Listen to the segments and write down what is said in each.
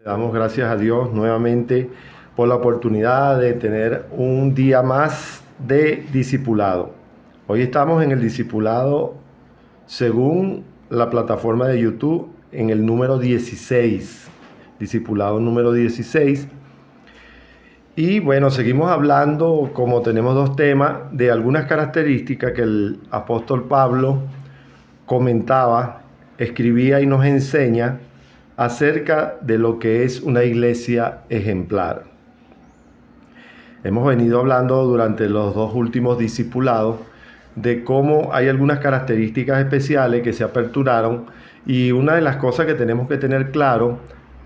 Damos gracias a Dios nuevamente por la oportunidad de tener un día más de discipulado. Hoy estamos en el discipulado según la plataforma de YouTube en el número 16, discipulado número 16. Y bueno, seguimos hablando, como tenemos dos temas, de algunas características que el apóstol Pablo comentaba, escribía y nos enseña acerca de lo que es una iglesia ejemplar. Hemos venido hablando durante los dos últimos discipulados de cómo hay algunas características especiales que se aperturaron, y una de las cosas que tenemos que tener claro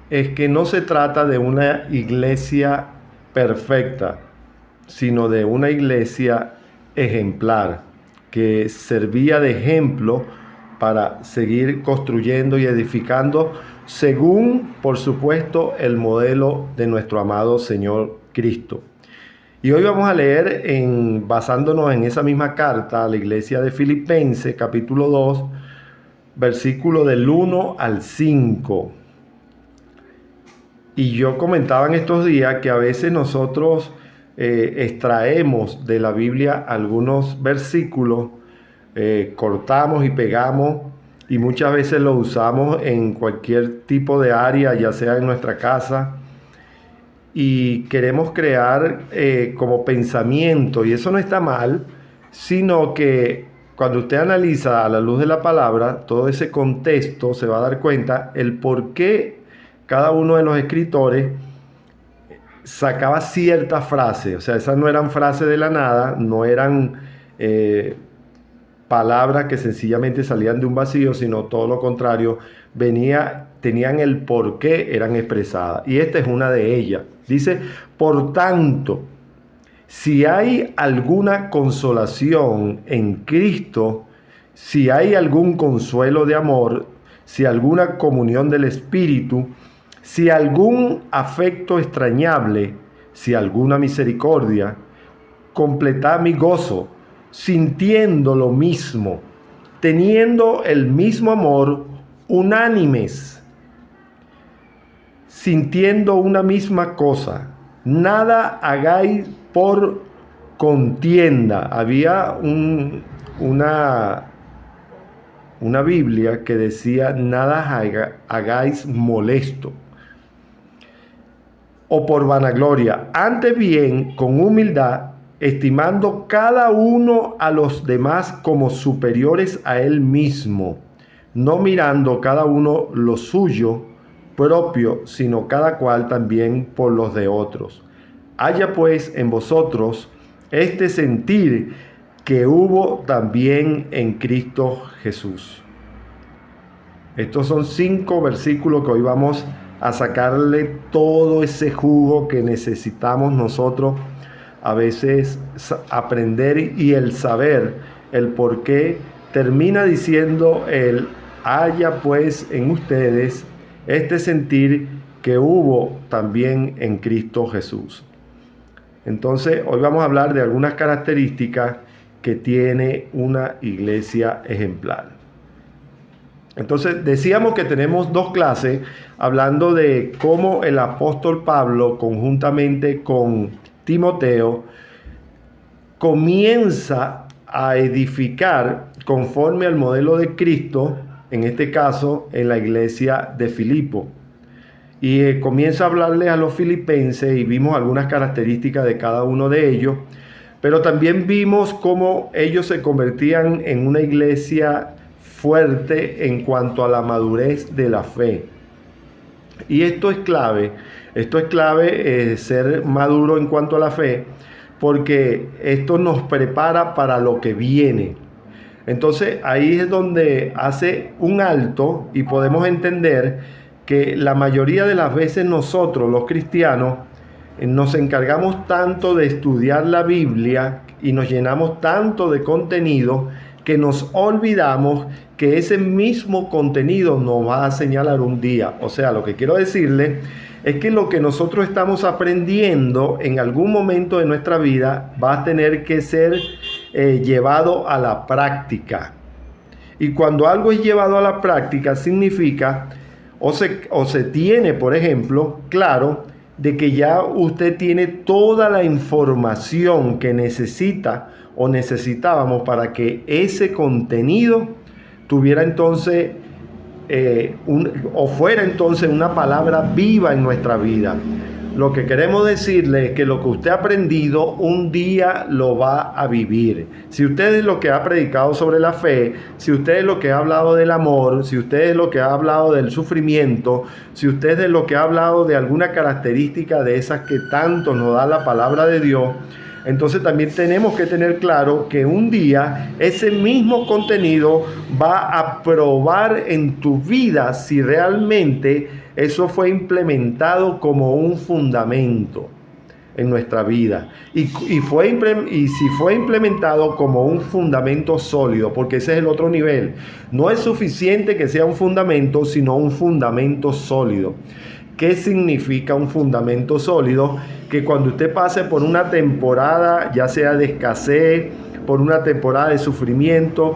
es que no se trata de una iglesia perfecta, sino de una iglesia ejemplar que servía de ejemplo para seguir construyendo y edificando según, por supuesto, el modelo de nuestro amado Señor Cristo. Y hoy vamos a leer, basándonos en esa misma carta a la iglesia de Filipenses, capítulo 2, versículo del 1 al 5. Y yo comentaba en estos días que a veces nosotros extraemos de la Biblia algunos versículos, cortamos y pegamos, y muchas veces lo usamos en cualquier tipo de área, ya sea en nuestra casa, y queremos crear como pensamiento, y eso no está mal, sino que cuando usted analiza a la luz de la palabra todo ese contexto, se va a dar cuenta el por qué cada uno de los escritores sacaba ciertas frases. O sea, esas no eran frases de la nada, no eran palabras que sencillamente salían de un vacío, sino todo lo contrario, tenían el por qué eran expresadas. Y esta es una de ellas. Dice: por tanto, si hay alguna consolación en Cristo, si hay algún consuelo de amor, si alguna comunión del Espíritu, si algún afecto extrañable, si alguna misericordia, completad mi gozo, sintiendo lo mismo, teniendo el mismo amor, unánimes, sintiendo una misma cosa. Nada hagáis por contienda. Había una Biblia que decía: nada hagáis molesto o por vanagloria, antes bien con humildad, estimando cada uno a los demás como superiores a él mismo, no mirando cada uno lo suyo propio, sino cada cual también por los de otros. Haya pues en vosotros este sentir que hubo también en Cristo Jesús. Estos son 5 versículos que hoy vamos a sacarle todo ese jugo que necesitamos nosotros a veces aprender, y el saber el por qué termina diciendo el: haya pues en ustedes este sentir que hubo también en Cristo Jesús. Entonces, hoy vamos a hablar de algunas características que tiene una iglesia ejemplar. Entonces, decíamos que tenemos dos clases hablando de cómo el apóstol Pablo, conjuntamente con Timoteo, comienza a edificar conforme al modelo de Cristo, en este caso en la iglesia de Filipo. Y comienza a hablarles a los filipenses, y vimos algunas características de cada uno de ellos, pero también vimos cómo ellos se convertían en una iglesia fuerte en cuanto a la madurez de la fe. Y esto es clave ser maduro en cuanto a la fe, porque esto nos prepara para lo que viene. Entonces ahí es donde hace un alto y podemos entender que la mayoría de las veces nosotros, los cristianos, nos encargamos tanto de estudiar la Biblia y nos llenamos tanto de contenido que nos olvidamos que ese mismo contenido nos va a señalar un día. O sea, lo que quiero decirle es que lo que nosotros estamos aprendiendo en algún momento de nuestra vida va a tener que ser llevado a la práctica. Y cuando algo es llevado a la práctica significa o se tiene, por ejemplo, claro de que ya usted tiene toda la información que necesita o necesitábamos para que ese contenido tuviera entonces o fuera entonces una palabra viva en nuestra vida. Lo que queremos decirle es que lo que usted ha aprendido un día lo va a vivir. Si usted es lo que ha predicado sobre la fe, si usted es lo que ha hablado del amor, si usted es lo que ha hablado del sufrimiento, si usted es lo que ha hablado de alguna característica de esas que tanto nos da la palabra de Dios, entonces también tenemos que tener claro que un día ese mismo contenido va a probar en tu vida si realmente eso fue implementado como un fundamento en nuestra vida. Y si fue implementado como un fundamento sólido, porque ese es el otro nivel. No es suficiente que sea un fundamento, sino un fundamento sólido. ¿Qué significa un fundamento sólido? Que cuando usted pase por una temporada, ya sea de escasez, por una temporada de sufrimiento,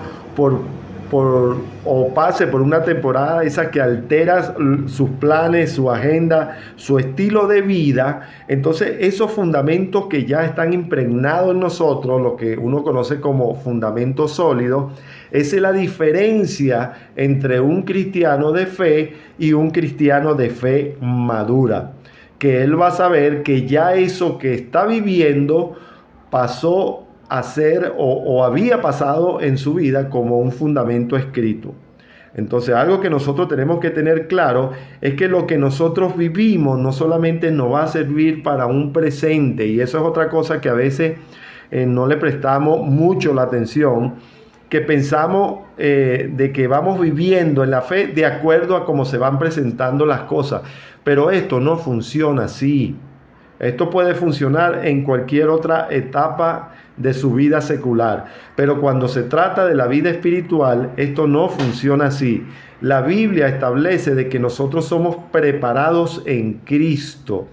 o pase por una temporada esa que altera sus planes, su agenda, su estilo de vida, entonces esos fundamentos que ya están impregnados en nosotros, lo que uno conoce como fundamento sólido, esa es la diferencia entre un cristiano de fe y un cristiano de fe madura, que él va a saber que ya eso que está viviendo pasó a ser o había pasado en su vida como un fundamento escrito. Entonces, algo que nosotros tenemos que tener claro es que lo que nosotros vivimos no solamente nos va a servir para un presente, y eso es otra cosa que a veces no le prestamos mucho la atención, que pensamos de que vamos viviendo en la fe de acuerdo a cómo se van presentando las cosas, pero esto no funciona así. Esto puede funcionar en cualquier otra etapa de su vida secular, pero cuando se trata de la vida espiritual, esto no funciona así. La Biblia establece de que nosotros somos preparados en Cristo.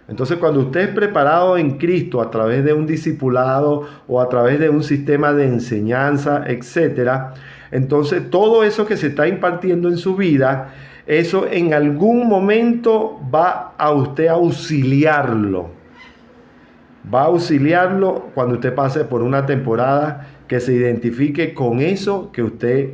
Entonces, cuando usted es preparado en Cristo a través de un discipulado o a través de un sistema de enseñanza, etcétera, entonces todo eso que se está impartiendo en su vida, eso en algún momento va a usted auxiliarlo. Va a auxiliarlo cuando usted pase por una temporada que se identifique con eso que usted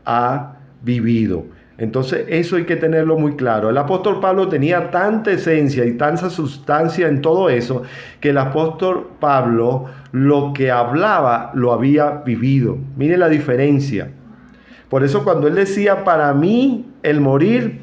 ha vivido. Entonces eso hay que tenerlo muy claro. El apóstol Pablo tenía tanta esencia y tanta sustancia en todo eso, que el apóstol Pablo lo que hablaba lo había vivido. Mire la diferencia. Por eso cuando él decía, para mí el morir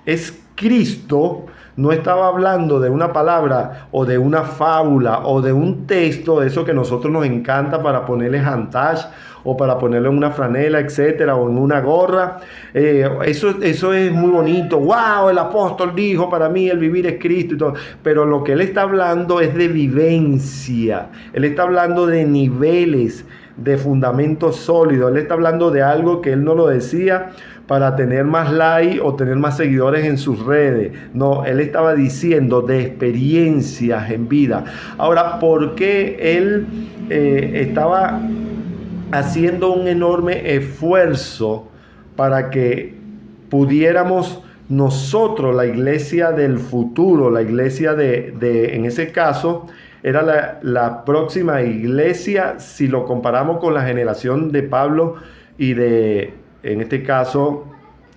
es Cristo, no estaba hablando de una palabra o de una fábula o de un texto, de eso que a nosotros nos encanta para ponerle hantash o para ponerlo en una franela, etcétera, o en una gorra. Eso es muy bonito. ¡Wow! El apóstol dijo, para mí el vivir es Cristo y todo. Pero lo que él está hablando es de vivencia. Él está hablando de niveles, de fundamentos sólidos. Él está hablando de algo que él no lo decía para tener más likes o tener más seguidores en sus redes. No, él estaba diciendo de experiencias en vida. Ahora, ¿por qué él estaba haciendo un enorme esfuerzo para que pudiéramos nosotros, la iglesia del futuro, la iglesia en ese caso, era la próxima iglesia, si lo comparamos con la generación de Pablo y en este caso,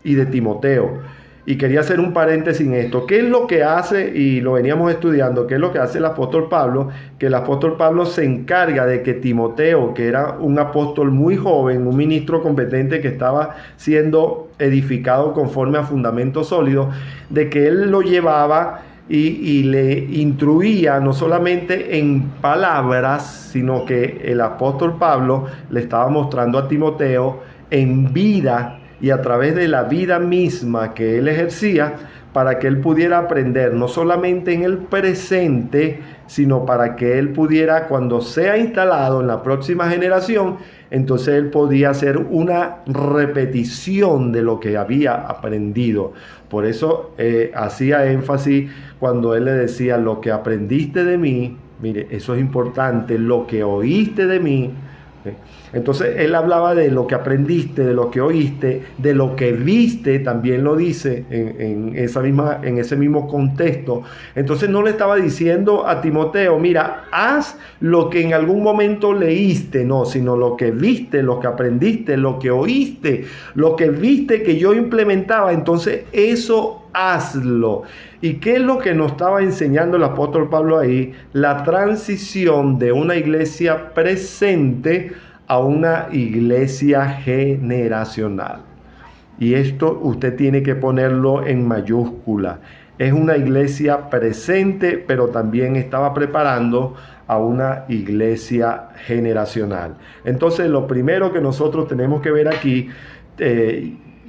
y de Timoteo? Y quería hacer un paréntesis en esto. ¿Qué es lo que hace? Y lo veníamos estudiando. ¿Qué es lo que hace el apóstol Pablo? Que el apóstol Pablo se encarga de que Timoteo, que era un apóstol muy joven, un ministro competente que estaba siendo edificado conforme a fundamentos sólidos, de que él lo llevaba y le instruía no solamente en palabras, sino que el apóstol Pablo le estaba mostrando a Timoteo en vida y a través de la vida misma que él ejercía, para que él pudiera aprender no solamente en el presente, sino para que él pudiera, cuando sea instalado en la próxima generación, entonces él podía hacer una repetición de lo que había aprendido. Por eso hacía énfasis cuando él le decía, lo que aprendiste de mí, mire, eso es importante, lo que oíste de mí, Entonces él hablaba de lo que aprendiste, de lo que oíste, de lo que viste, también lo dice en ese mismo contexto. Entonces no le estaba diciendo a Timoteo, mira, haz lo que en algún momento leíste, no, sino lo que viste, lo que aprendiste, lo que oíste, lo que viste que yo implementaba, entonces eso hazlo. ¿Y qué es lo que nos estaba enseñando el apóstol Pablo ahí? La transición de una iglesia presente a una iglesia generacional. Y esto usted tiene que ponerlo en mayúscula. Es una iglesia presente, pero también estaba preparando a una iglesia generacional. Entonces, lo primero que nosotros tenemos que ver aquí,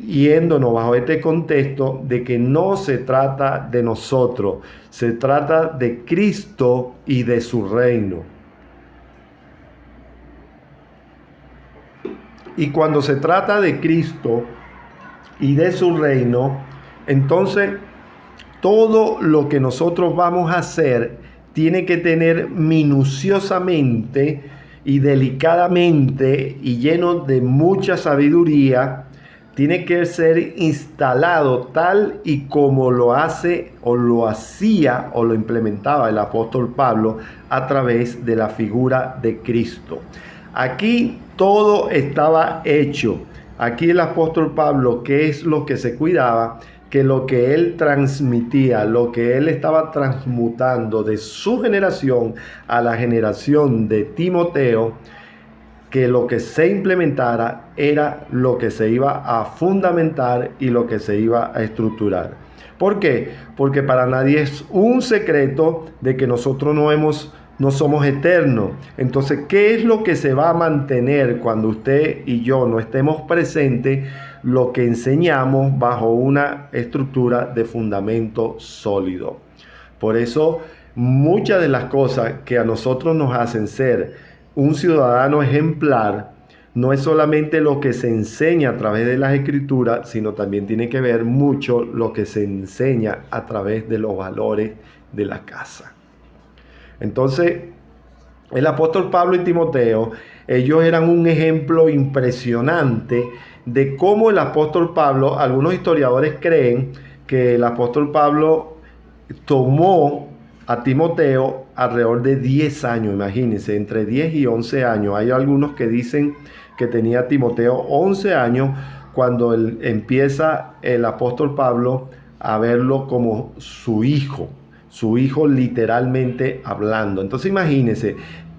yéndonos bajo este contexto de que no se trata de nosotros, se trata de Cristo y de su reino. Y cuando se trata de Cristo y de su reino, entonces todo lo que nosotros vamos a hacer tiene que tener minuciosamente y delicadamente y lleno de mucha sabiduría, tiene que ser instalado tal y como lo hace o lo hacía o lo implementaba el apóstol Pablo a través de la figura de Cristo. Aquí todo estaba hecho. Aquí el apóstol Pablo, ¿qué es lo que se cuidaba? Que lo que él transmitía, lo que él estaba transmutando de su generación a la generación de Timoteo, que lo que se implementara era lo que se iba a fundamentar y lo que se iba a estructurar. ¿Por qué? Porque para nadie es un secreto de que nosotros no somos eternos. Entonces, ¿qué es lo que se va a mantener cuando usted y yo no estemos presentes? Lo que enseñamos bajo una estructura de fundamento sólido. Por eso, muchas de las cosas que a nosotros nos hacen ser un ciudadano ejemplar no es solamente lo que se enseña a través de las escrituras, sino también tiene que ver mucho lo que se enseña a través de los valores de la casa. Entonces, el apóstol Pablo y Timoteo, ellos eran un ejemplo impresionante de cómo el apóstol Pablo, algunos historiadores creen que el apóstol Pablo tomó a Timoteo alrededor de 10 años, imagínense, entre 10 y 11 años. Hay algunos que dicen que tenía Timoteo 11 años cuando empieza el apóstol Pablo a verlo como su hijo literalmente hablando. Entonces imagínense,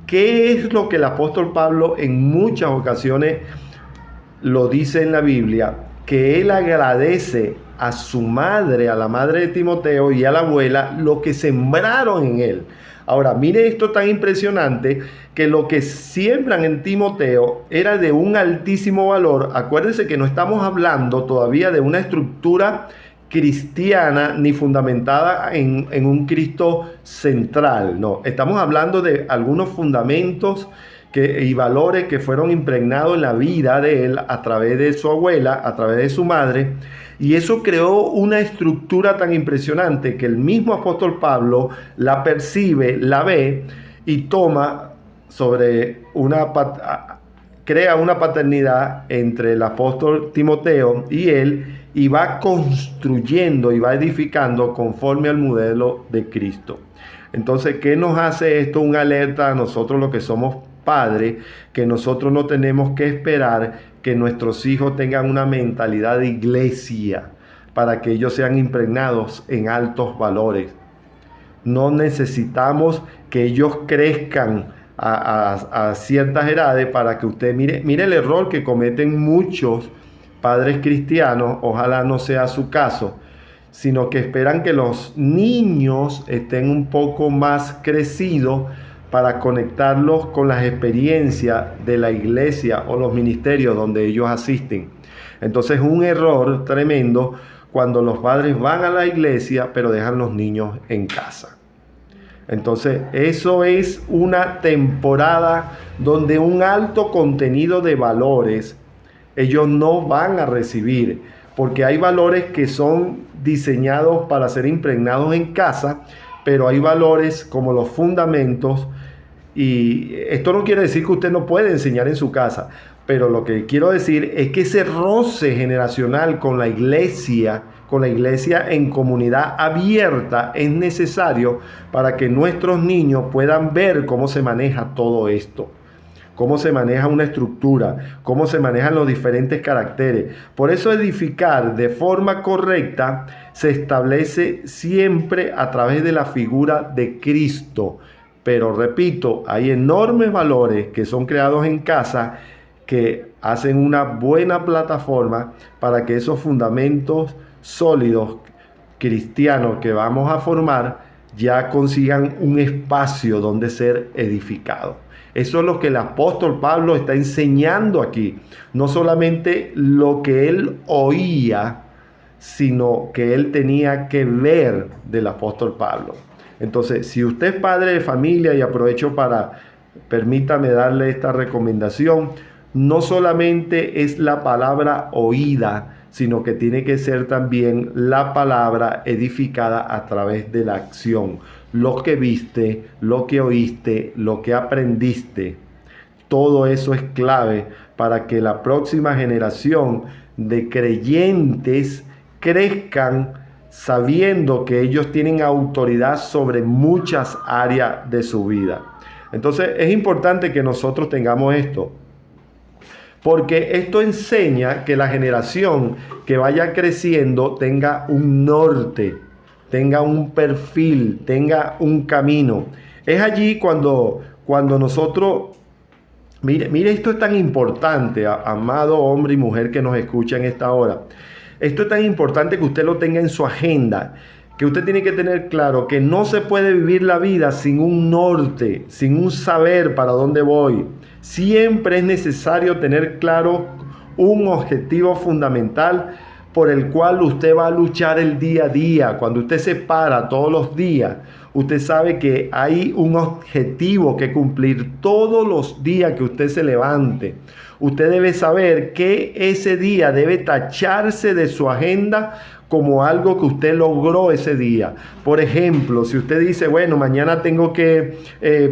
¿qué es lo que el apóstol Pablo en muchas ocasiones lo dice en la Biblia? Que él agradece a su madre, a la madre de Timoteo y a la abuela, lo que sembraron en él. Ahora, mire esto tan impresionante, que lo que siembran en Timoteo era de un altísimo valor. Acuérdense que no estamos hablando todavía de una estructura cristiana ni fundamentada en un Cristo central. No, estamos hablando de algunos fundamentos y valores que fueron impregnados en la vida de él a través de su abuela, a través de su madre, y eso creó una estructura tan impresionante que el mismo apóstol Pablo la percibe, la ve y toma crea una paternidad entre el apóstol Timoteo y él, y va construyendo y va edificando conforme al modelo de Cristo. Entonces, ¿qué nos hace esto? Un alerta a nosotros los que somos padres, que nosotros no tenemos que esperar que nuestros hijos tengan una mentalidad de iglesia para que ellos sean impregnados en altos valores. No necesitamos que ellos crezcan a ciertas edades para que usted mire el error que cometen muchos padres cristianos. Ojalá no sea su caso, sino que esperan que los niños estén un poco más crecidos para conectarlos con las experiencias de la iglesia o los ministerios donde ellos asisten. Entonces es un error tremendo cuando los padres van a la iglesia pero dejan los niños en casa. Entonces eso es una temporada donde un alto contenido de valores ellos no van a recibir, porque hay valores que son diseñados para ser impregnados en casa, pero hay valores como los fundamentos Y esto no quiere decir que usted no puede enseñar en su casa, pero lo que quiero decir es que ese roce generacional con la iglesia en comunidad abierta es necesario para que nuestros niños puedan ver cómo se maneja todo esto, cómo se maneja una estructura, cómo se manejan los diferentes caracteres. Por eso edificar de forma correcta se establece siempre a través de la figura de Cristo. Pero repito, hay enormes valores que son creados en casa que hacen una buena plataforma para que esos fundamentos sólidos cristianos que vamos a formar ya consigan un espacio donde ser edificados. Eso es lo que el apóstol Pablo está enseñando aquí. No solamente lo que él oía, sino que él tenía que ver del apóstol Pablo. Entonces, si usted es padre de familia, y aprovecho permítame darle esta recomendación, no solamente es la palabra oída, sino que tiene que ser también la palabra edificada a través de la acción. Lo que viste, lo que oíste, lo que aprendiste, todo eso es clave para que la próxima generación de creyentes crezcan sabiendo que ellos tienen autoridad sobre muchas áreas de su vida. Entonces es importante que nosotros tengamos esto, porque esto enseña que la generación que vaya creciendo tenga un norte, tenga un perfil, tenga un camino. Es allí cuando nosotros, mire, esto es tan importante, amado hombre y mujer que nos escucha en esta hora. Esto es tan importante que usted lo tenga en su agenda, que usted tiene que tener claro que no se puede vivir la vida sin un norte, sin un saber para dónde voy. Siempre es necesario tener claro un objetivo fundamental por el cual usted va a luchar el día a día. Cuando usted se para todos los días, usted sabe que hay un objetivo que cumplir todos los días que usted se levante. Usted debe saber que ese día debe tacharse de su agenda como algo que usted logró ese día. Por ejemplo, si usted dice, bueno, mañana tengo que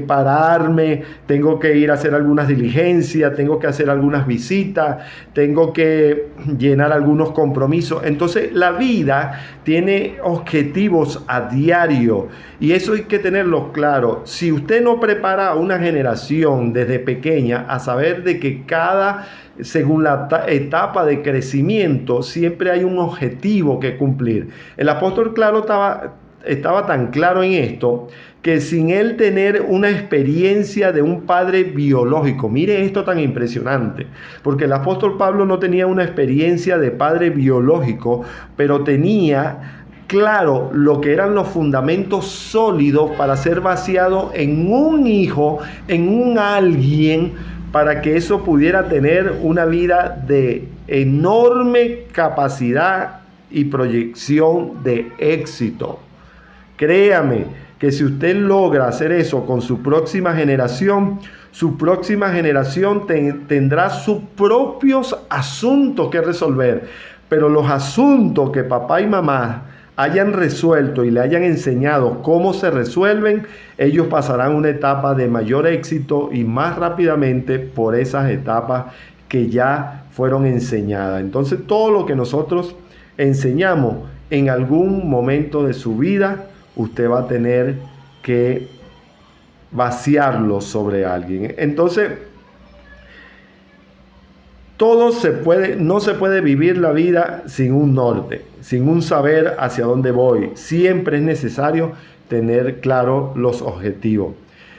pararme, tengo que ir a hacer algunas diligencias, tengo que hacer algunas visitas, tengo que llenar algunos compromisos. Entonces, la vida tiene objetivos a diario y eso hay que tenerlo claro. Si usted no prepara a una generación desde pequeña a saber de que según la etapa de crecimiento, siempre hay un objetivo que cumplir. El apóstol estaba tan claro en esto que sin él tener una experiencia de un padre biológico, mire esto tan impresionante, porque el apóstol Pablo no tenía una experiencia de padre biológico, pero tenía claro lo que eran los fundamentos sólidos para ser vaciado en un hijo, en un alguien, para que eso pudiera tener una vida de enorme capacidad y proyección de éxito. Créame que si usted logra hacer eso con su próxima generación tendrá sus propios asuntos que resolver. Pero los asuntos que papá y mamá hayan resuelto y le hayan enseñado cómo se resuelven, ellos pasarán una etapa de mayor éxito y más rápidamente por esas etapas que ya fueron enseñadas. Entonces, todo lo que nosotros enseñamos en algún momento de su vida, usted va a tener que vaciarlo sobre alguien. Entonces, no se puede vivir la vida sin un norte, sin un saber hacia dónde voy. Siempre es necesario tener claro los objetivos.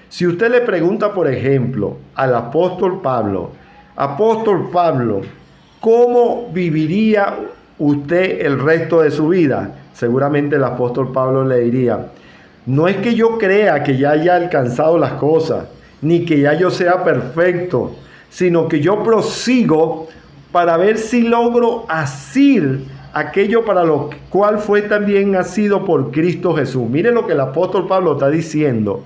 Si usted le pregunta, por ejemplo, al apóstol Pablo, ¿cómo viviría usted el resto de su vida? Seguramente el apóstol Pablo le diría, no es que yo crea que ya haya alcanzado las cosas, ni que ya yo sea perfecto, sino que yo prosigo para ver si logro asir aquello para lo cual fue también nacido por Cristo Jesús. Mire lo que el apóstol Pablo está diciendo.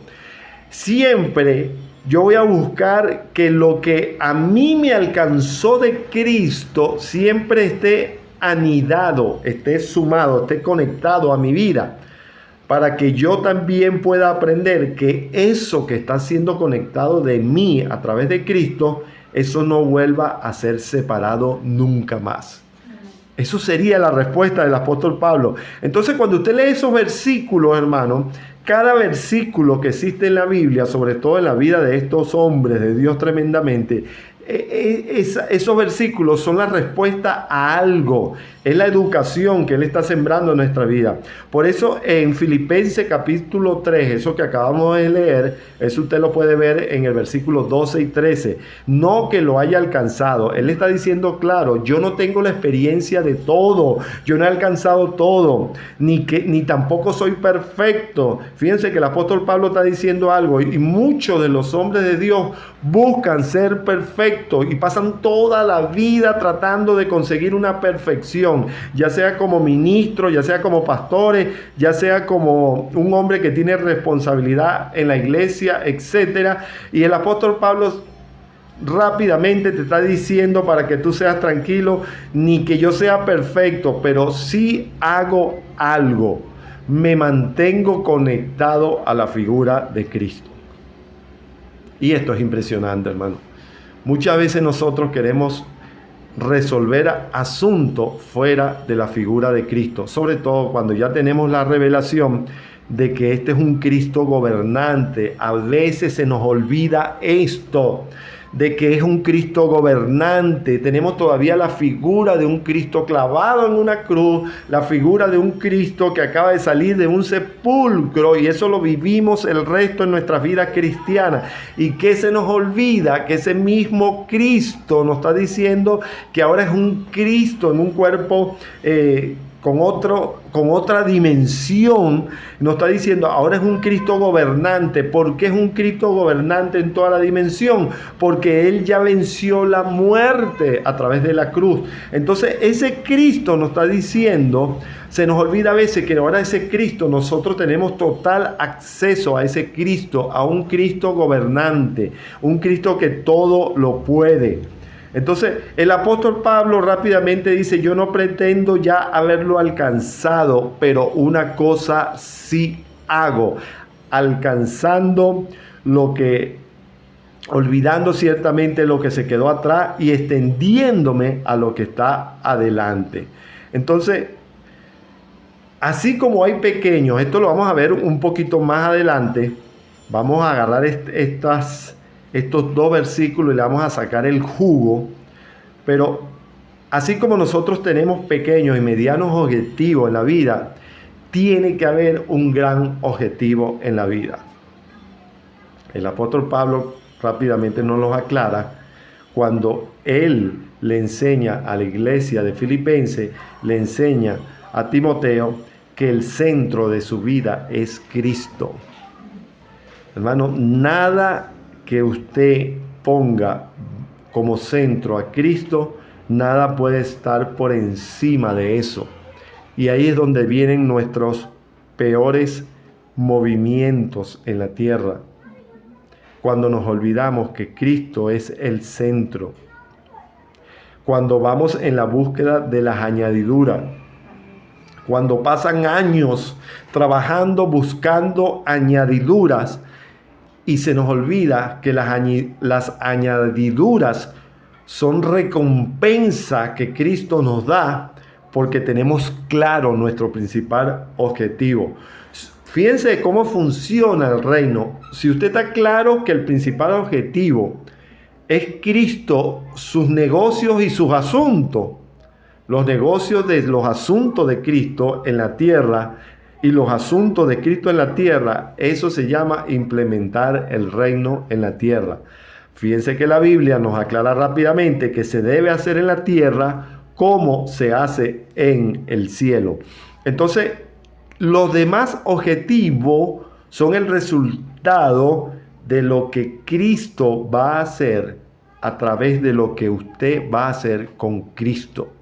Siempre yo voy a buscar que lo que a mí me alcanzó de Cristo siempre esté anidado, esté sumado, esté conectado a mi vida, para que yo también pueda aprender que eso que está siendo conectado de mí a través de Cristo, eso no vuelva a ser separado nunca más. Eso sería la respuesta del apóstol Pablo. Entonces, cuando usted lee esos versículos, hermano, cada versículo que existe en la Biblia, sobre todo en la vida de estos hombres de Dios tremendamente, esos versículos son la respuesta a algo. Es la educación que Él está sembrando en nuestra vida. Por eso en Filipenses capítulo 3, eso que acabamos de leer, eso usted lo puede ver en el versículo 12 y 13. No que lo haya alcanzado. Él está diciendo claro, yo no tengo la experiencia de todo. Yo no he alcanzado todo. Ni tampoco soy perfecto. Fíjense que el apóstol Pablo está diciendo algo. Y muchos de los hombres de Dios buscan ser perfectos y pasan toda la vida tratando de conseguir una perfección, ya sea como ministro, ya sea como pastores, ya sea como un hombre que tiene responsabilidad en la iglesia, etcétera. Y el apóstol Pablo rápidamente te está diciendo para que tú seas tranquilo, ni que yo sea perfecto, pero sí hago algo, me mantengo conectado a la figura de Cristo. Y esto es impresionante, hermano. Muchas veces nosotros queremos resolver asuntos fuera de la figura de Cristo, sobre todo cuando ya tenemos la revelación de que este es un Cristo gobernante. A veces se nos olvida esto, de que es un Cristo gobernante. Tenemos todavía la figura de un Cristo clavado en una cruz, la figura de un Cristo que acaba de salir de un sepulcro, y eso lo vivimos el resto de nuestras vidas cristianas. Y que se nos olvida que ese mismo Cristo nos está diciendo que ahora es un Cristo en un cuerpo con otra dimensión. Nos está diciendo ahora es un Cristo gobernante. ¿Por qué es un Cristo gobernante en toda la dimensión? Porque Él ya venció la muerte a través de la cruz. Entonces ese Cristo nos está diciendo, se nos olvida a veces que ahora ese Cristo, nosotros tenemos total acceso a ese Cristo, a un Cristo gobernante, un Cristo que todo lo puede. Entonces el apóstol Pablo rápidamente dice, yo no pretendo ya haberlo alcanzado, pero una cosa sí hago, alcanzando olvidando ciertamente lo que se quedó atrás y extendiéndome a lo que está adelante. Entonces, así como hay pequeños, esto lo vamos a ver un poquito más adelante, vamos a agarrar estos dos versículos y le vamos a sacar el jugo. Pero así como nosotros tenemos pequeños y medianos objetivos en la vida, tiene que haber un gran objetivo en la vida. El apóstol Pablo rápidamente nos los aclara cuando él le enseña a la iglesia de Filipenses, le enseña a Timoteo que el centro de su vida es Cristo. Hermano, nada que usted ponga como centro a Cristo, nada puede estar por encima de eso. Y ahí es donde vienen nuestros peores movimientos en la tierra. Cuando nos olvidamos que Cristo es el centro. Cuando vamos en la búsqueda de las añadiduras. Cuando pasan años trabajando, buscando añadiduras, y se nos olvida que las añadiduras son recompensa que Cristo nos da porque tenemos claro nuestro principal objetivo. Fíjense cómo funciona el reino. Si usted está claro que el principal objetivo es Cristo, sus negocios y sus asuntos, los negocios de los asuntos de Cristo en la tierra y los asuntos de Cristo en la tierra, eso se llama implementar el reino en la tierra. Fíjense que la Biblia nos aclara rápidamente que se debe hacer en la tierra como se hace en el cielo. Entonces, los demás objetivos son el resultado de lo que Cristo va a hacer a través de lo que usted va a hacer con Cristo.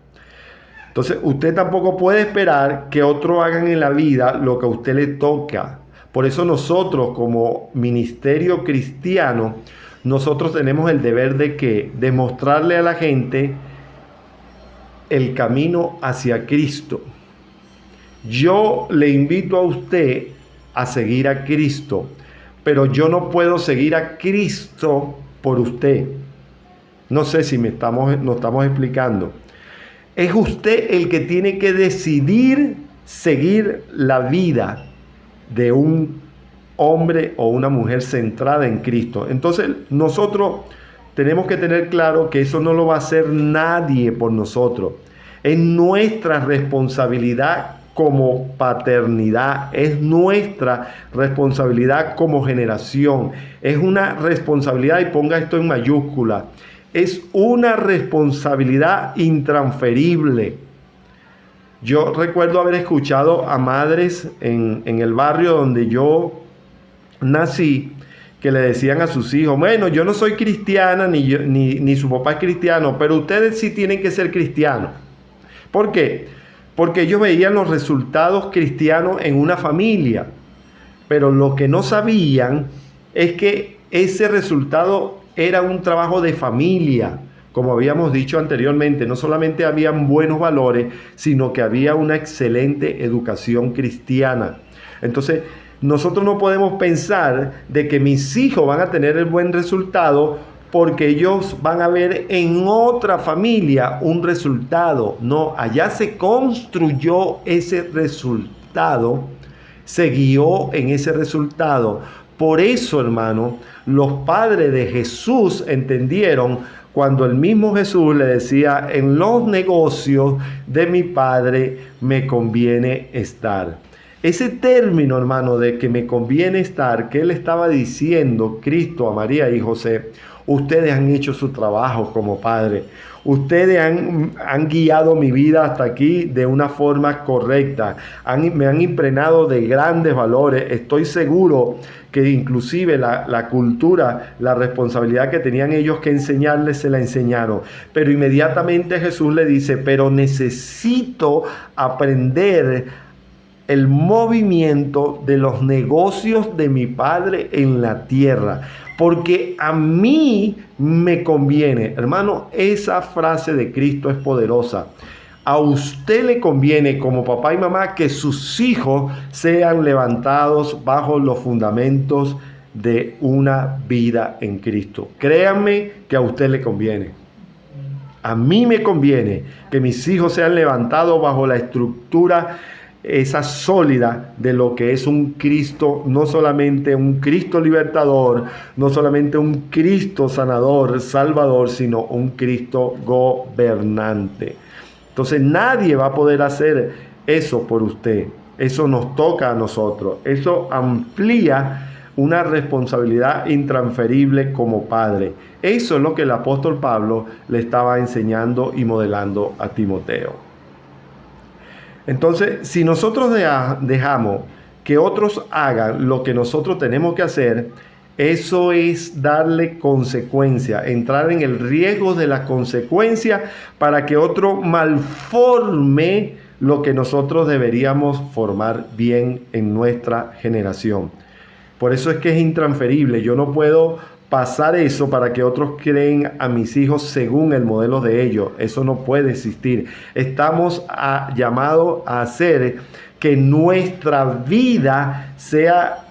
Entonces, usted tampoco puede esperar que otros hagan en la vida lo que a usted le toca. Por eso nosotros, como ministerio cristiano, nosotros tenemos el deber de ¿qué? De mostrarle a la gente el camino hacia Cristo. Yo le invito a usted a seguir a Cristo. Pero yo no puedo seguir a Cristo por usted. No sé si nos estamos explicando. Es usted el que tiene que decidir seguir la vida de un hombre o una mujer centrada en Cristo. Entonces nosotros tenemos que tener claro que eso no lo va a hacer nadie por nosotros. Es nuestra responsabilidad como paternidad, es nuestra responsabilidad como generación, es una responsabilidad, y ponga esto en mayúscula, es una responsabilidad intransferible. Yo recuerdo haber escuchado a madres en el barrio donde yo nací, que le decían a sus hijos: bueno, yo no soy cristiana, ni su papá es cristiano, pero ustedes sí tienen que ser cristianos. ¿Por qué? Porque ellos veían los resultados cristianos en una familia, pero lo que no sabían es que ese resultado era un trabajo de familia. Como habíamos dicho anteriormente, no solamente habían buenos valores, sino que había una excelente educación cristiana. Entonces, nosotros no podemos pensar de que mis hijos van a tener el buen resultado porque ellos van a ver en otra familia un resultado. No, allá se construyó ese resultado, se guió en ese resultado. Por eso, hermano, los padres de Jesús entendieron cuando el mismo Jesús le decía: en los negocios de mi Padre me conviene estar. Ese término, hermano, de que me conviene estar, que él estaba diciendo, Cristo, a María y José: ustedes han hecho su trabajo como padre. Ustedes han guiado mi vida hasta aquí de una forma correcta. Me han impregnado de grandes valores. Estoy seguro que inclusive la cultura, la responsabilidad que tenían ellos que enseñarles, se la enseñaron. Pero inmediatamente Jesús le dice: pero necesito aprender el movimiento de los negocios de mi Padre en la tierra, porque a mí me conviene. Hermano, esa frase de Cristo es poderosa. A usted le conviene, como papá y mamá, que sus hijos sean levantados bajo los fundamentos de una vida en Cristo. Créanme que a usted le conviene. A mí me conviene que mis hijos sean levantados bajo la estructura esa sólida de lo que es un Cristo, no solamente un Cristo libertador, no solamente un Cristo sanador, salvador, sino un Cristo gobernante. Entonces nadie va a poder hacer eso por usted. Eso nos toca a nosotros. Eso amplía una responsabilidad intransferible como padre. Eso es lo que el apóstol Pablo le estaba enseñando y modelando a Timoteo. Entonces, si nosotros dejamos que otros hagan lo que nosotros tenemos que hacer, eso es darle consecuencia, entrar en el riesgo de la consecuencia para que otro malforme lo que nosotros deberíamos formar bien en nuestra generación. Por eso es que es intransferible. Yo no puedo pasar eso para que otros creen a mis hijos según el modelo de ellos. Eso no puede existir. Estamos llamados a hacer que nuestra vida sea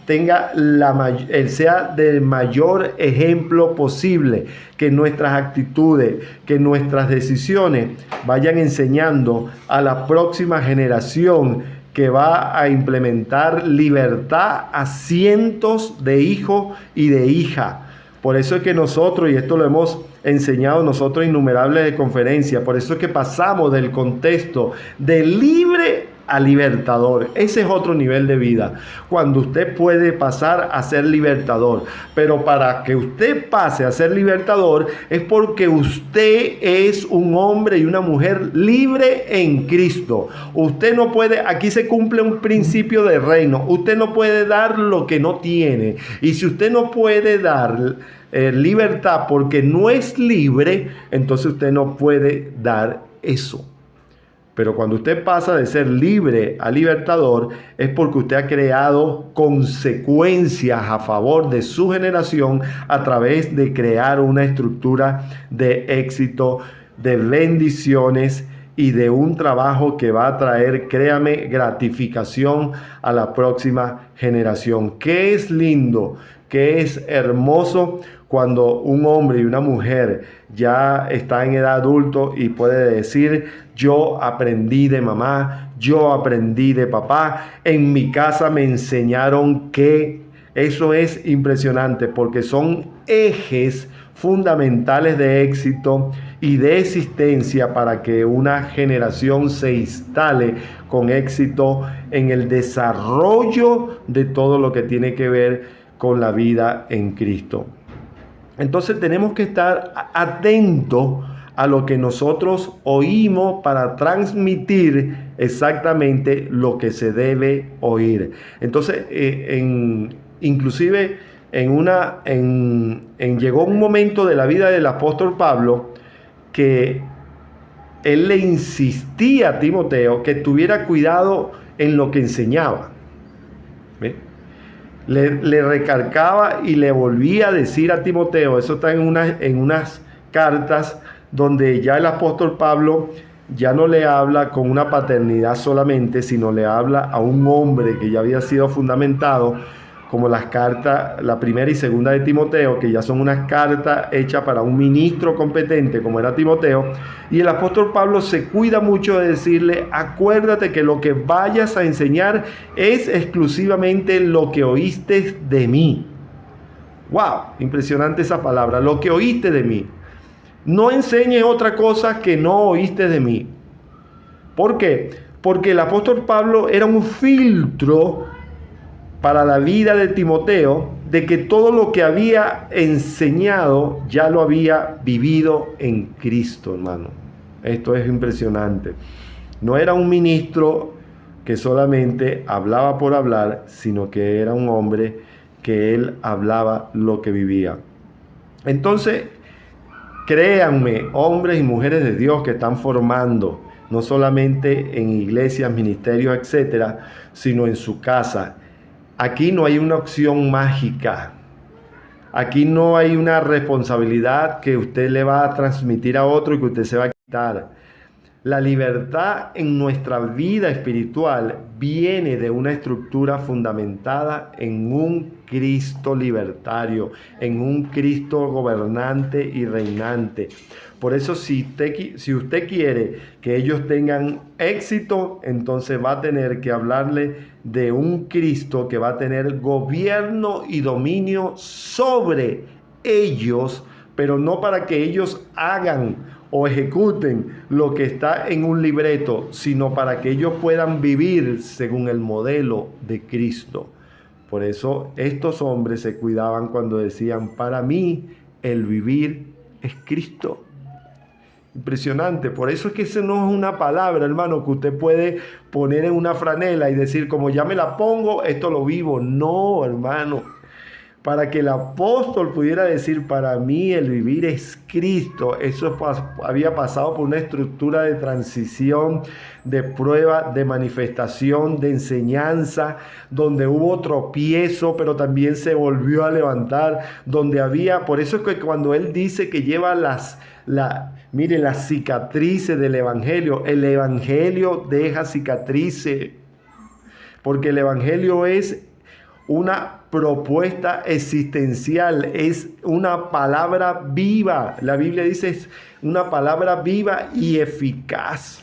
del mayor ejemplo posible, que nuestras actitudes, que nuestras decisiones vayan enseñando a la próxima generación que va a implementar libertad a cientos de hijos y de hijas. Por eso es que nosotros, y esto lo hemos enseñado nosotros en innumerables conferencias, por eso es que pasamos del contexto de libre a libertador. Ese es otro nivel de vida, cuando usted puede pasar a ser libertador. Pero para que usted pase a ser libertador es porque usted es un hombre y una mujer libre en Cristo. Usted no puede, aquí se cumple un principio de reino. Usted no puede dar lo que no tiene. Y si usted no puede dar libertad porque no es libre, entonces usted no puede dar eso. Pero cuando usted pasa de ser libre a libertador, es porque usted ha creado consecuencias a favor de su generación a través de crear una estructura de éxito, de bendiciones y de un trabajo que va a traer, créame, gratificación a la próxima generación. Qué es lindo, qué es hermoso cuando un hombre y una mujer ya está en edad adulto y puede decir: yo aprendí de mamá, yo aprendí de papá, en mi casa me enseñaron que. Eso es impresionante porque son ejes fundamentales de éxito y de existencia para que una generación se instale con éxito en el desarrollo de todo lo que tiene que ver con la vida en Cristo. Entonces tenemos que estar atentos a lo que nosotros oímos para transmitir exactamente lo que se debe oír. Entonces, inclusive llegó un momento de la vida del apóstol Pablo que él le insistía a Timoteo que tuviera cuidado en lo que enseñaba. ¿Ve? Le recalcaba y le volvía a decir a Timoteo, eso está en unas cartas donde ya el apóstol Pablo ya no le habla con una paternidad solamente, sino le habla a un hombre que ya había sido fundamentado, como las cartas, la primera y segunda de Timoteo, que ya son unas cartas hechas para un ministro competente como era Timoteo. Y el apóstol Pablo se cuida mucho de decirle: acuérdate que lo que vayas a enseñar es exclusivamente lo que oíste de mí. ¡Wow! Impresionante esa palabra, lo que oíste de mí. No enseñes otra cosa que no oíste de mí. ¿Por qué? Porque el apóstol Pablo era un filtro para la vida de Timoteo, de que todo lo que había enseñado ya lo había vivido en Cristo, hermano. Esto es impresionante. No era un ministro que solamente hablaba por hablar, sino que era un hombre que él hablaba lo que vivía. Entonces, créanme, hombres y mujeres de Dios que están formando, no solamente en iglesias, ministerios, etcétera, sino en su casa. Aquí no hay una opción mágica. Aquí no hay una responsabilidad que usted le va a transmitir a otro y que usted se va a quitar. La libertad en nuestra vida espiritual viene de una estructura fundamentada en un Cristo libertario, en un Cristo gobernante y reinante. Por eso, si usted quiere que ellos tengan éxito, entonces va a tener que hablarle de un Cristo que va a tener gobierno y dominio sobre ellos, pero no para que ellos hagan o ejecuten lo que está en un libreto, sino para que ellos puedan vivir según el modelo de Cristo. Por eso estos hombres se cuidaban cuando decían: para mí el vivir es Cristo. Impresionante. Por eso es que eso no es una palabra, hermano, que usted puede poner en una franela y decir: como ya me la pongo, esto lo vivo. No, hermano. Para que el apóstol pudiera decir: para mí el vivir es Cristo, eso había pasado por una estructura de transición, de prueba, de manifestación, de enseñanza, donde hubo tropiezo, pero también se volvió a levantar, donde había, por eso es que cuando él dice que lleva las cicatrices del evangelio, el evangelio deja cicatrices, porque el evangelio es una propuesta existencial, es una palabra viva. La Biblia dice: es una palabra viva y eficaz.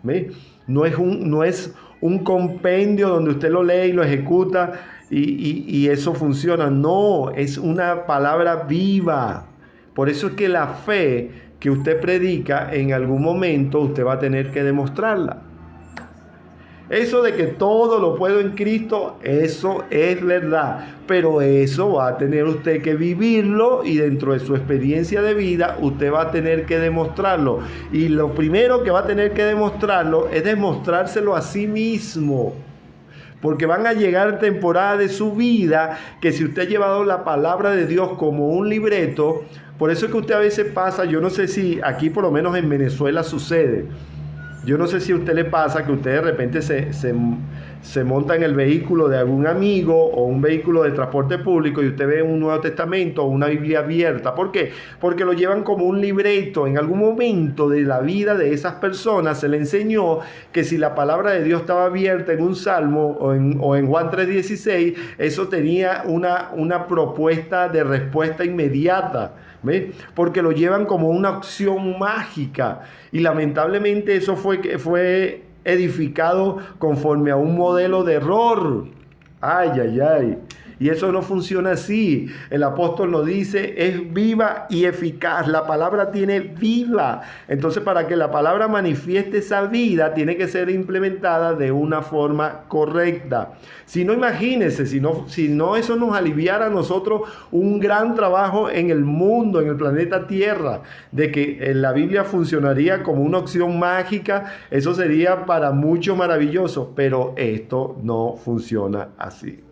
¿Ve? No es un compendio donde usted lo lee y lo ejecuta y eso funciona. No, es una palabra viva. Por eso es que la fe que usted predica, en algún momento usted va a tener que demostrarla. Eso de que todo lo puedo en Cristo, eso es verdad, pero eso va a tener usted que vivirlo, y dentro de su experiencia de vida usted va a tener que demostrarlo. Y lo primero que va a tener que demostrarlo es demostrárselo a sí mismo. Porque van a llegar temporadas de su vida que, si usted ha llevado la palabra de Dios como un libreto, por eso es que usted a veces pasa, yo no sé si aquí por lo menos en Venezuela sucede, Yo no sé si a usted le pasa que usted de repente se monta en el vehículo de algún amigo o un vehículo de transporte público y usted ve un Nuevo Testamento o una Biblia abierta. ¿Por qué? Porque lo llevan como un libreto. En algún momento de la vida de esas personas se le enseñó que si la palabra de Dios estaba abierta en un salmo o en Juan 3:16, eso tenía una propuesta de respuesta inmediata. ¿Ves? Porque lo llevan como una opción mágica y lamentablemente eso fue edificado conforme a un modelo de error. Ay, ay, ay. Y eso no funciona así. El apóstol nos dice, es viva y eficaz. La palabra tiene vida. Entonces, para que la palabra manifieste esa vida, tiene que ser implementada de una forma correcta. Si no, imagínense, si no eso nos aliviara a nosotros un gran trabajo en el mundo, en el planeta Tierra, de que la Biblia funcionaría como una opción mágica, eso sería para muchos maravilloso, pero esto no funciona así.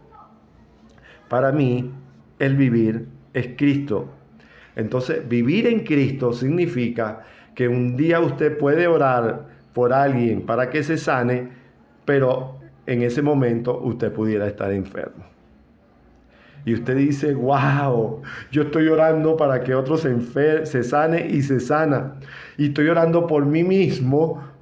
Para mí, el vivir es Cristo. Entonces, vivir en Cristo significa que un día usted puede orar por alguien para que se sane, pero en ese momento usted pudiera estar enfermo. Y usted dice, wow, yo estoy orando para que otro se sane y se sana. Y estoy orando por mí mismo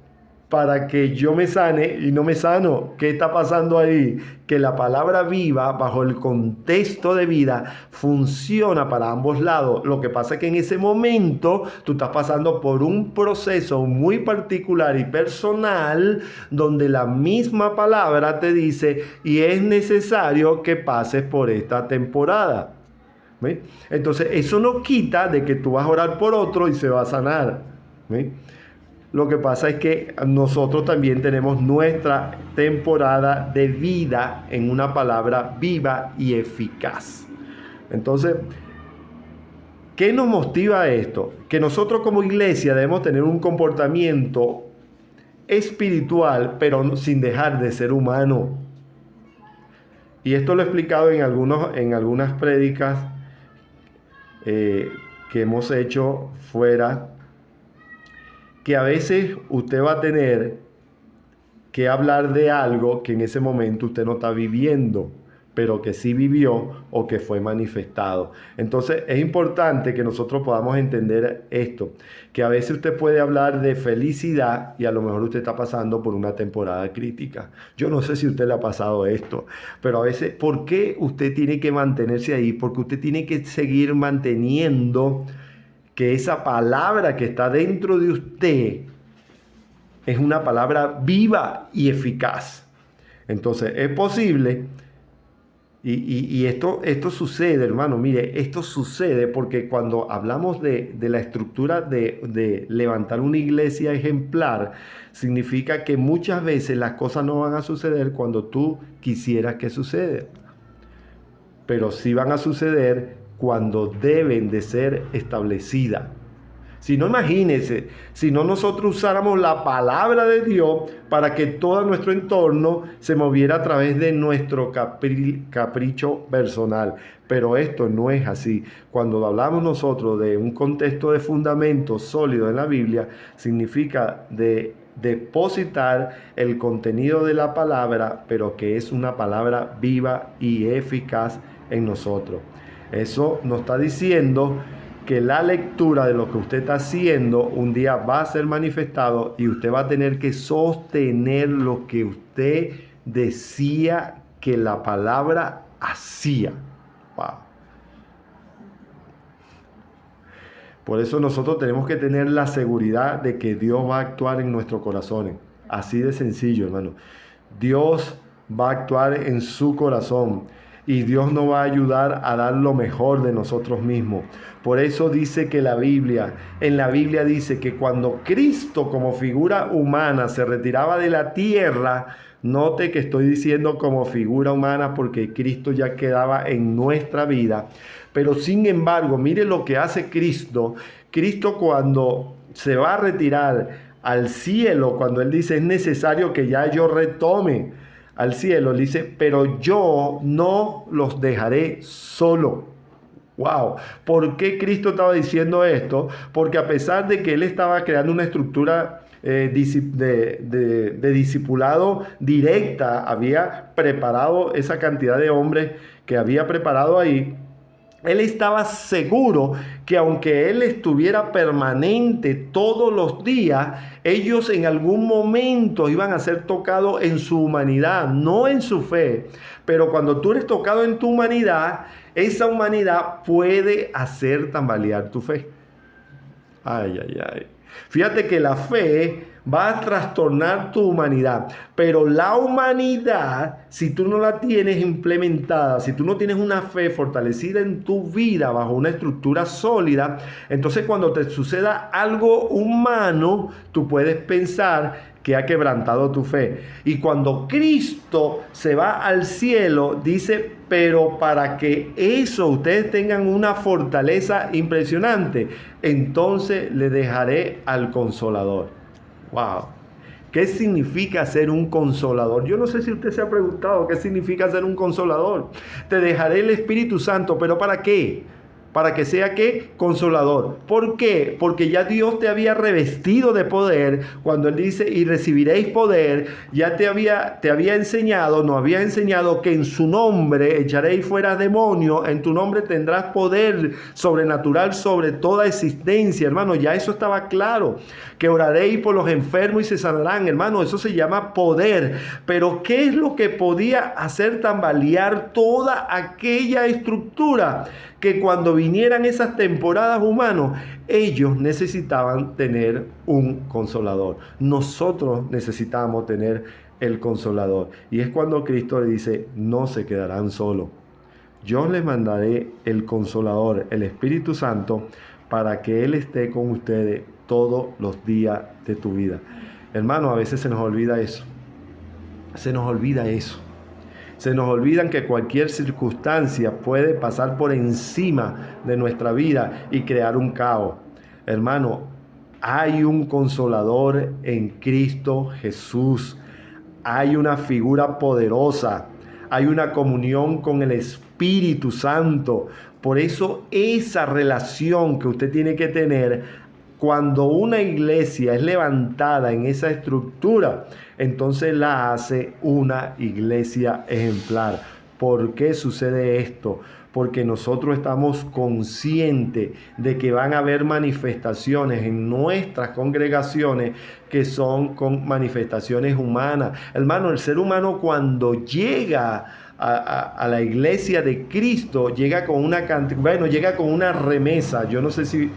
para que yo me sane y no me sano. ¿Qué está pasando ahí? Que la palabra viva, bajo el contexto de vida, funciona para ambos lados. Lo que pasa es que en ese momento tú estás pasando por un proceso muy particular y personal donde la misma palabra te dice y es necesario que pases por esta temporada. ¿Ves? Entonces eso no quita de que tú vas a orar por otro y se va a sanar. ¿Ves? Lo que pasa es que nosotros también tenemos nuestra temporada de vida en una palabra viva y eficaz. Entonces, ¿qué nos motiva a esto? Que nosotros como iglesia debemos tener un comportamiento espiritual, pero sin dejar de ser humano. Y esto lo he explicado en algunas prédicas que hemos hecho fuera, que a veces usted va a tener que hablar de algo que en ese momento usted no está viviendo, pero que sí vivió o que fue manifestado. Entonces es importante que nosotros podamos entender esto, que a veces usted puede hablar de felicidad y a lo mejor usted está pasando por una temporada crítica. Yo no sé si a usted le ha pasado esto, pero a veces, ¿por qué usted tiene que mantenerse ahí? Porque usted tiene que seguir manteniendo que esa palabra que está dentro de usted es una palabra viva y eficaz. Entonces es posible, y esto sucede, hermano, mire, esto sucede porque cuando hablamos de la estructura de levantar una iglesia ejemplar, significa que muchas veces las cosas no van a suceder cuando tú quisieras que suceda, pero sí van a suceder cuando deben de ser establecidas. Si no, imagínense, si no nosotros usáramos la palabra de Dios para que todo nuestro entorno se moviera a través de nuestro capricho personal. Pero esto no es así. Cuando hablamos nosotros de un contexto de fundamento sólido en la Biblia, significa de depositar el contenido de la palabra, pero que es una palabra viva y eficaz en nosotros. Eso nos está diciendo que la lectura de lo que usted está haciendo un día va a ser manifestado y usted va a tener que sostener lo que usted decía que la palabra hacía. Wow. Por eso nosotros tenemos que tener la seguridad de que Dios va a actuar en nuestros corazones. Así de sencillo, hermano. Dios va a actuar en su corazón. Y Dios nos va a ayudar a dar lo mejor de nosotros mismos. Por eso dice que en la Biblia dice que cuando Cristo como figura humana se retiraba de la tierra, note que estoy diciendo como figura humana porque Cristo ya quedaba en nuestra vida. Pero sin embargo, mire lo que hace Cristo. Cristo cuando se va a retirar al cielo, cuando Él dice es necesario que ya yo retome al cielo, dice, pero yo no los dejaré solo. Wow. ¿Por qué Cristo estaba diciendo esto? Porque a pesar de que Él estaba creando una estructura de discipulado directa había preparado esa cantidad de hombres que había preparado ahí, él estaba seguro que aunque él estuviera permanente todos los días, ellos en algún momento iban a ser tocados en su humanidad, no en su fe. Pero cuando tú eres tocado en tu humanidad, esa humanidad puede hacer tambalear tu fe. Ay, ay, ay. Fíjate que la fe va a trastornar tu humanidad, pero la humanidad, si tú no la tienes implementada, si tú no tienes una fe fortalecida en tu vida bajo una estructura sólida, entonces cuando te suceda algo humano, tú puedes pensar que ha quebrantado tu fe. Y cuando Cristo se va al cielo, dice, pero para que eso ustedes tengan una fortaleza impresionante, entonces le dejaré al Consolador. Wow. ¿Qué significa ser un consolador? Yo no sé si usted se ha preguntado qué significa ser un consolador. Te dejaré el Espíritu Santo, ¿pero para qué? Para que sea, ¿qué? Consolador. ¿Por qué? Porque ya Dios te había revestido de poder. Cuando Él dice, y recibiréis poder, ya te había enseñado, nos había enseñado que en su nombre echaréis fuera demonios, en tu nombre tendrás poder sobrenatural sobre toda existencia, hermano. Ya eso estaba claro. Que oraréis por los enfermos y se sanarán, hermano. Eso se llama poder. Pero ¿qué es lo que podía hacer tambalear toda aquella estructura? Que cuando vinieran esas temporadas humanos, ellos necesitaban tener un consolador. Nosotros necesitamos tener el consolador. Y es cuando Cristo le dice, no se quedarán solos. Yo les mandaré el consolador, el Espíritu Santo, para que Él esté con ustedes todos los días de tu vida. Hermano, a veces se nos olvida eso. Se nos olvida eso. Se nos olvidan que cualquier circunstancia puede pasar por encima de nuestra vida y crear un caos. Hermano, hay un consolador en Cristo Jesús. Hay una figura poderosa. Hay una comunión con el Espíritu Santo. Por eso esa relación que usted tiene que tener, cuando una iglesia es levantada en esa estructura, entonces la hace una iglesia ejemplar. ¿Por qué sucede esto? Porque nosotros estamos conscientes de que van a haber manifestaciones en nuestras congregaciones que son con manifestaciones humanas. Hermano, el ser humano cuando llega a la iglesia de Cristo, llega con una llega con una remesa. Yo no sé si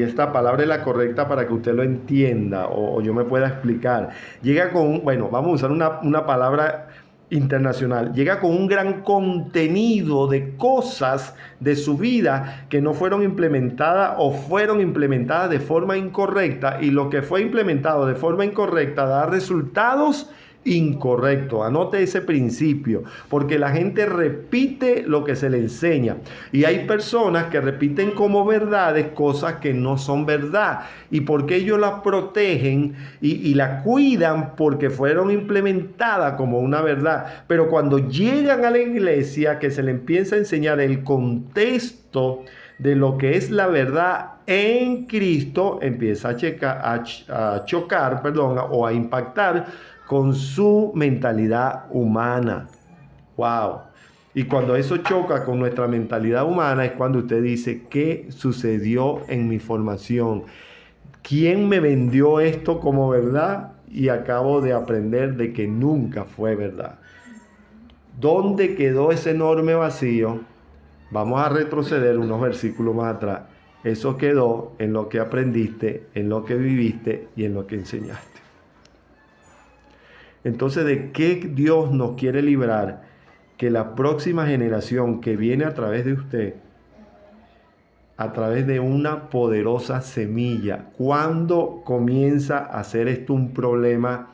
esta palabra es la correcta para que usted lo entienda o yo me pueda explicar. Llega con, vamos a usar una palabra internacional. Llega con un gran contenido de cosas de su vida que no fueron implementadas o fueron implementadas de forma incorrecta, y lo que fue implementado de forma incorrecta da resultados incorrecto. Anote ese principio, porque la gente repite lo que se le enseña, y hay personas que repiten como verdades cosas que no son verdad, y porque ellos las protegen y la cuidan porque fueron implementadas como una verdad, pero cuando llegan a la iglesia que se le empieza a enseñar el contexto de lo que es la verdad en Cristo, empieza a chocar o a impactar con su mentalidad humana. ¡Wow! Y cuando eso choca con nuestra mentalidad humana es cuando usted dice, ¿qué sucedió en mi formación? ¿Quién me vendió esto como verdad? Y acabo de aprender de que nunca fue verdad. ¿Dónde quedó ese enorme vacío? Vamos a retroceder unos versículos más atrás. Eso quedó en lo que aprendiste, en lo que viviste y en lo que enseñaste. Entonces, ¿de qué Dios nos quiere librar? Que la próxima generación que viene a través de usted, a través de una poderosa semilla, ¿cuándo comienza a ser esto un problema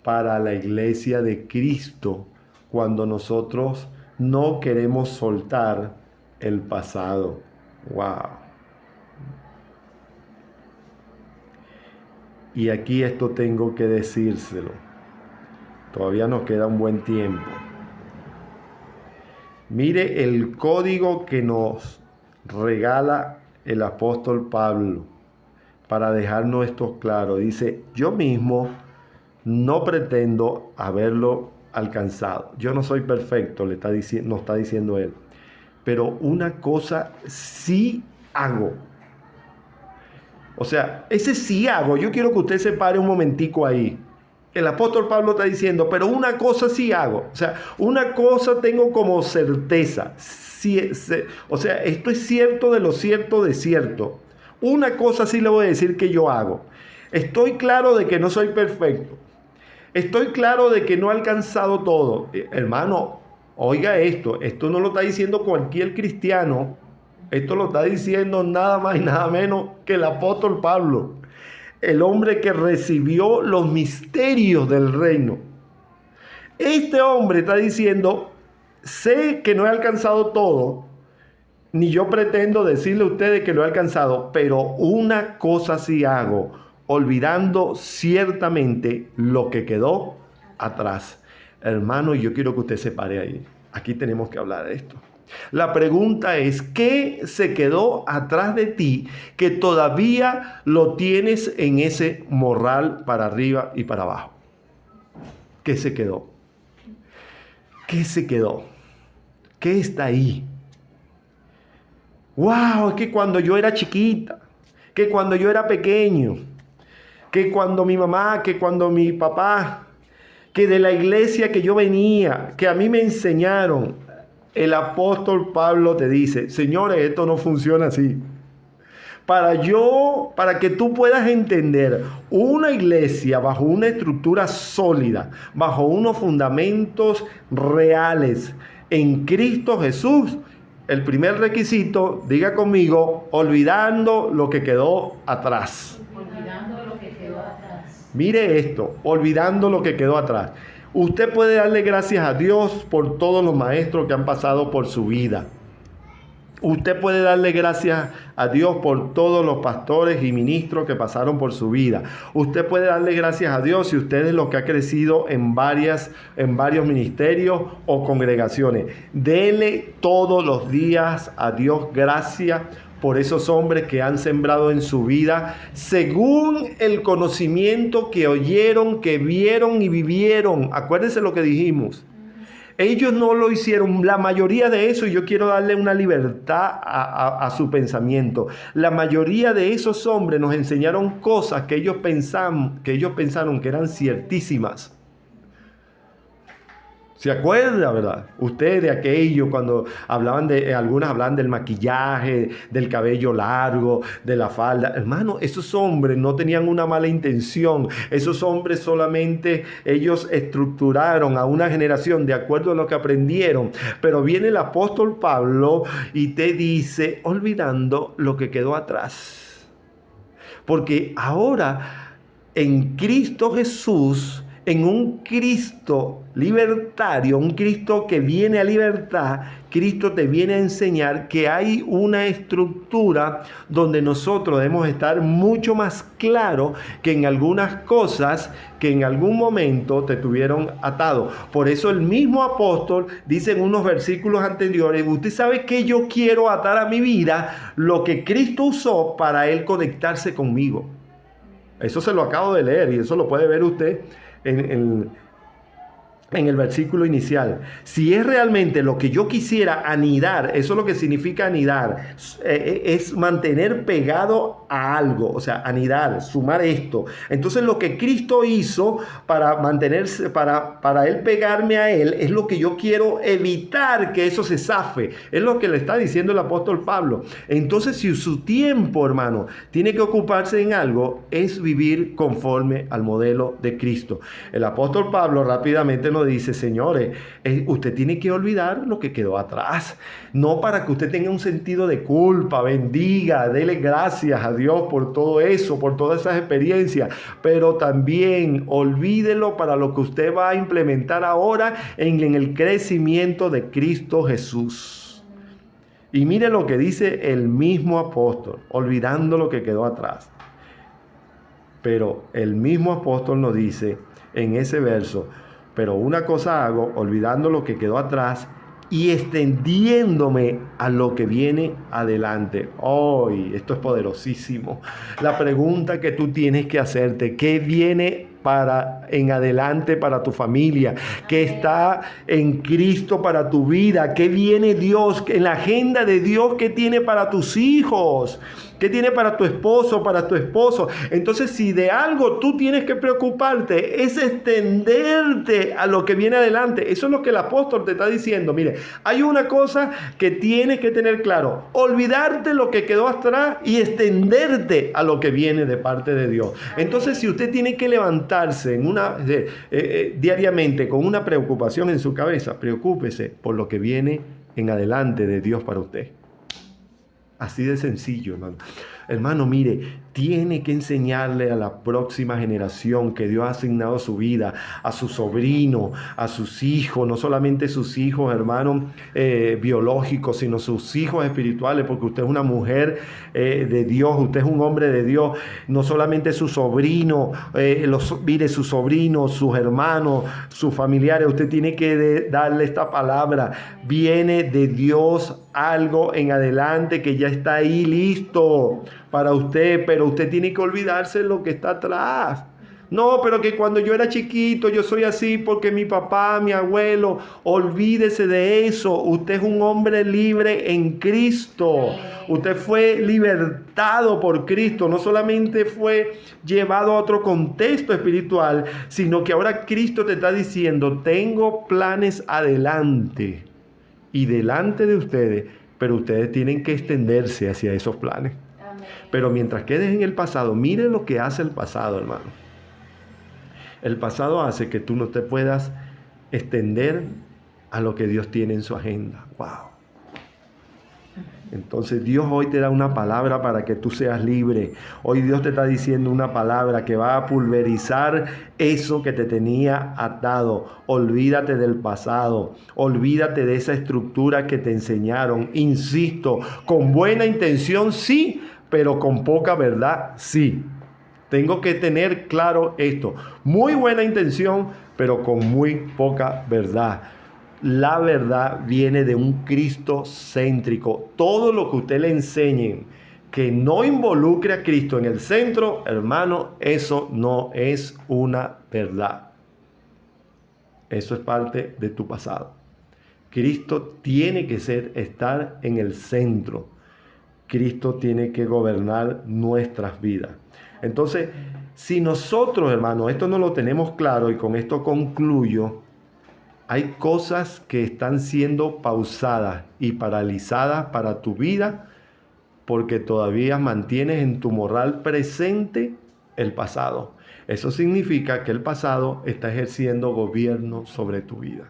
para la iglesia de Cristo? Cuando nosotros no queremos soltar el pasado. ¡Wow! Y aquí esto tengo que decírselo. Todavía nos queda un buen tiempo. Mire el código que nos regala el apóstol Pablo. para dejarnos esto claro. Dice, yo mismo no pretendo haberlo alcanzado. Yo no soy perfecto, nos está diciendo él. Pero una cosa sí hago. O sea, ese sí hago. Yo quiero que usted se pare un momentico ahí. El apóstol Pablo está diciendo, pero una cosa sí hago. O sea, una cosa tengo como certeza. O sea, esto es cierto de lo cierto de cierto. Una cosa sí le voy a decir que yo hago. Estoy claro de que no soy perfecto. Estoy claro de que no he alcanzado todo. Hermano, oiga esto. Esto no lo está diciendo cualquier cristiano. Esto lo está diciendo nada más y nada menos que el apóstol Pablo. El hombre que recibió los misterios del reino. Este hombre está diciendo, sé que no he alcanzado todo, ni yo pretendo decirle a ustedes que lo he alcanzado, pero una cosa sí hago, olvidando ciertamente lo que quedó atrás. Hermano, yo quiero que usted se pare ahí. Aquí tenemos que hablar de esto. La pregunta es, ¿qué se quedó atrás de ti que todavía lo tienes en ese morral para arriba y para abajo? ¿Qué se quedó? ¿Qué se quedó? ¿Qué está ahí? ¡Wow! Es que cuando yo era chiquita, que cuando yo era pequeño, que cuando mi mamá, que cuando mi papá, que de la iglesia que yo venía, que a mí me enseñaron. El apóstol Pablo te dice, señores, esto no funciona así. Para que tú puedas entender una iglesia bajo una estructura sólida, bajo unos fundamentos reales en Cristo Jesús, el primer requisito, diga conmigo, olvidando lo que quedó atrás. Olvidando lo que quedó atrás. Mire esto, olvidando lo que quedó atrás. Usted puede darle gracias a Dios por todos los maestros que han pasado por su vida. Usted puede darle gracias a Dios por todos los pastores y ministros que pasaron por su vida. Usted puede darle gracias a Dios si usted es lo que ha crecido en varios ministerios o congregaciones. Dele todos los días a Dios gracias por esos hombres que han sembrado en su vida según el conocimiento que oyeron, que vieron y vivieron. Acuérdense lo que dijimos. Ellos no lo hicieron, la mayoría de eso, y yo quiero darle una libertad a su pensamiento. La mayoría de esos hombres nos enseñaron cosas que ellos pensaron que eran ciertísimas. ¿Se acuerda, verdad? Usted de aquello cuando algunas hablaban del maquillaje, del cabello largo, de la falda. Hermano, esos hombres no tenían una mala intención. Esos hombres solamente ellos estructuraron a una generación de acuerdo a lo que aprendieron. Pero viene el apóstol Pablo y te dice, olvidando lo que quedó atrás. Porque ahora en Cristo Jesús, en un Cristo libertario, un Cristo que viene a libertad, Cristo te viene a enseñar que hay una estructura donde nosotros debemos estar mucho más claros que en algunas cosas que en algún momento te tuvieron atado. Por eso el mismo apóstol dice en unos versículos anteriores, usted sabe que yo quiero atar a mi vida lo que Cristo usó para él conectarse conmigo. Eso se lo acabo de leer y eso lo puede ver usted en el versículo inicial. Si es realmente lo que yo quisiera anidar, eso es lo que significa anidar, es mantener pegado a algo, o sea, anidar, sumar esto. Entonces lo que Cristo hizo para mantenerse, para él pegarme a él, es lo que yo quiero evitar que eso se zafe. Es lo que le está diciendo el apóstol Pablo. Entonces, si su tiempo, hermano, tiene que ocuparse en algo, es vivir conforme al modelo de Cristo. El apóstol Pablo rápidamente nos dice, señores, usted tiene que olvidar lo que quedó atrás. No para que usted tenga un sentido de culpa, bendiga, dele gracias a Dios por todo eso, por todas esas experiencias, pero también olvídelo para lo que usted va a implementar ahora en el crecimiento de Cristo Jesús. Y mire lo que dice el mismo apóstol, olvidando lo que quedó atrás. Pero el mismo apóstol nos dice en ese verso, pero una cosa hago, olvidando lo que quedó atrás y extendiéndome a lo que viene adelante. Hoy, esto es poderosísimo. La pregunta que tú tienes que hacerte: ¿qué viene en adelante para tu familia? ¿Qué está en Cristo para tu vida? ¿Qué viene Dios en la agenda de Dios? ¿Qué tiene para tus hijos? ¿Qué tiene para tu esposo, para tu esposo? Entonces, si de algo tú tienes que preocuparte, es extenderte a lo que viene adelante. Eso es lo que el apóstol te está diciendo. Mire, hay una cosa que tienes que tener claro: olvidarte lo que quedó atrás y extenderte a lo que viene de parte de Dios. Entonces, si usted tiene que levantarse diariamente con una preocupación en su cabeza, preocúpese por lo que viene en adelante de Dios para usted. Así de sencillo, hermano. Hermano, mire, tiene que enseñarle a la próxima generación que Dios ha asignado su vida, a su sobrino, a sus hijos, no solamente sus hijos, hermano, biológicos, sino sus hijos espirituales, porque usted es una mujer de Dios, usted es un hombre de Dios, no solamente su sobrino, mire, sus sobrinos, sus hermanos, sus familiares. Usted tiene que darle esta palabra: viene de Dios algo en adelante que ya está ahí listo para usted, pero usted tiene que olvidarse de lo que está atrás. No, pero que cuando yo era chiquito yo soy así porque mi papá, mi abuelo. Olvídese de eso. Usted es un hombre libre en Cristo. Usted fue libertado por Cristo. No solamente fue llevado a otro contexto espiritual, sino que ahora Cristo te está diciendo: tengo planes adelante y delante de ustedes, pero ustedes tienen que extenderse hacia esos planes. Amén. Pero mientras quedes en el pasado, mire lo que hace el pasado, hermano. El pasado hace que tú no te puedas extender a lo que Dios tiene en su agenda. ¡Wow! Entonces Dios hoy te da una palabra para que tú seas libre. Hoy Dios te está diciendo una palabra que va a pulverizar eso que te tenía atado. Olvídate del pasado. Olvídate de esa estructura que te enseñaron. Insisto, con buena intención sí, pero con poca verdad sí. Tengo que tener claro esto. Muy buena intención, pero con muy poca verdad. La verdad viene de un Cristo céntrico. Todo lo que usted le enseñe que no involucre a Cristo en el centro, hermano, eso no es una verdad. Eso es parte de tu pasado. Cristo tiene que estar en el centro. Cristo tiene que gobernar nuestras vidas. Entonces, si nosotros, hermano, esto no lo tenemos claro, y con esto concluyo, hay cosas que están siendo pausadas y paralizadas para tu vida porque todavía mantienes en tu morral presente el pasado. Eso significa que el pasado está ejerciendo gobierno sobre tu vida.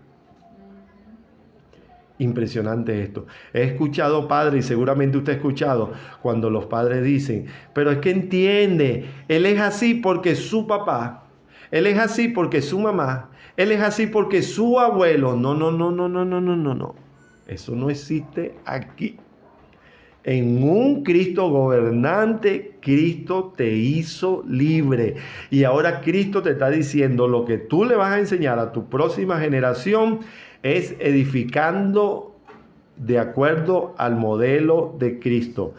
Impresionante esto. He escuchado padres, y seguramente usted ha escuchado, cuando los padres dicen: pero es que entiende, él es así porque su papá, él es así porque su mamá, él es así porque su abuelo. No. Eso no existe aquí. En un Cristo gobernante, Cristo te hizo libre. Y ahora Cristo te está diciendo: lo que tú le vas a enseñar a tu próxima generación es edificando de acuerdo al modelo de Cristo.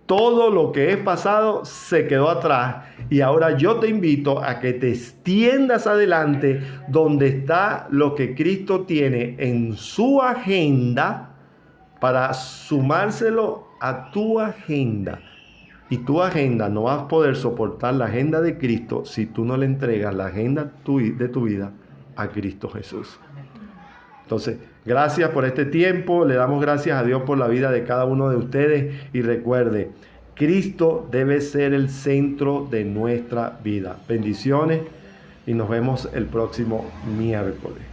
Todo lo que es pasado se quedó atrás y ahora yo te invito a que te extiendas adelante donde está lo que Cristo tiene en su agenda para sumárselo a tu agenda. Y tu agenda no vas a poder soportar la agenda de Cristo si tú no le entregas la agenda de tu vida a Cristo Jesús. Entonces, gracias por este tiempo. Le damos gracias a Dios por la vida de cada uno de ustedes. Y recuerde, Cristo debe ser el centro de nuestra vida. Bendiciones y nos vemos el próximo miércoles.